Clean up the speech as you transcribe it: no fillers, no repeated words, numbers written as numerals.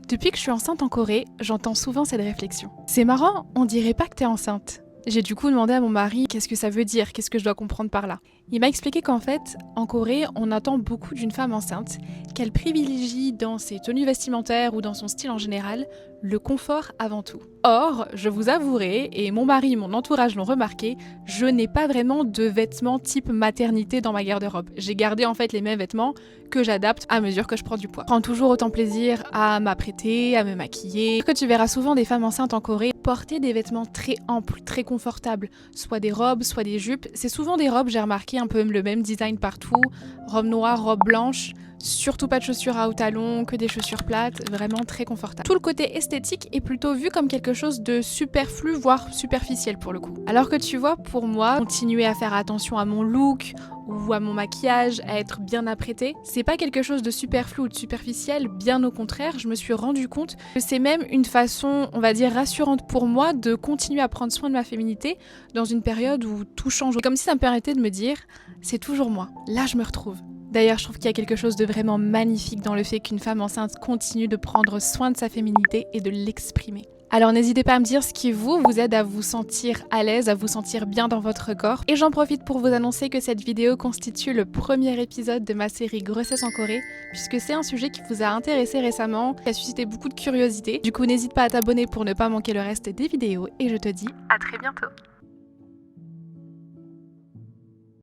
Depuis que je suis enceinte en Corée, j'entends souvent cette réflexion. C'est marrant, on dirait pas que t'es enceinte. J'ai du coup demandé à mon mari qu'est-ce que ça veut dire, qu'est-ce que je dois comprendre par là. Il m'a expliqué qu'en fait, en Corée, on attend beaucoup d'une femme enceinte, qu'elle privilégie dans ses tenues vestimentaires ou dans son style en général, le confort avant tout. Or, je vous avouerai, et mon mari et mon entourage l'ont remarqué, je n'ai pas vraiment de vêtements type maternité dans ma garde-robe. J'ai gardé en fait les mêmes vêtements que j'adapte à mesure que je prends du poids. Je prends toujours autant plaisir à m'apprêter, à me maquiller. Que tu verras souvent des femmes enceintes en Corée porter des vêtements très amples, très confortables, soit des robes, soit des jupes. C'est souvent des robes, j'ai remarqué un peu le même design partout, robe noire, robe blanche. Surtout pas de chaussures à haut talons, que des chaussures plates, vraiment très confortable. Tout le côté esthétique est plutôt vu comme quelque chose de superflu, voire superficiel pour le coup. Alors que tu vois, pour moi, continuer à faire attention à mon look ou à mon maquillage, à être bien apprêtée, c'est pas quelque chose de superflu ou de superficiel, bien au contraire, je me suis rendu compte que c'est même une façon, on va dire, rassurante pour moi de continuer à prendre soin de ma féminité dans une période où tout change. Comme si ça me permettait de me dire, c'est toujours moi, là je me retrouve. D'ailleurs, je trouve qu'il y a quelque chose de vraiment magnifique dans le fait qu'une femme enceinte continue de prendre soin de sa féminité et de l'exprimer. Alors n'hésitez pas à me dire ce qui vous aide à vous sentir à l'aise, à vous sentir bien dans votre corps. Et j'en profite pour vous annoncer que cette vidéo constitue le premier épisode de ma série Grossesse en Corée, puisque c'est un sujet qui vous a intéressé récemment, qui a suscité beaucoup de curiosité. Du coup, n'hésite pas à t'abonner pour ne pas manquer le reste des vidéos, et je te dis à très bientôt.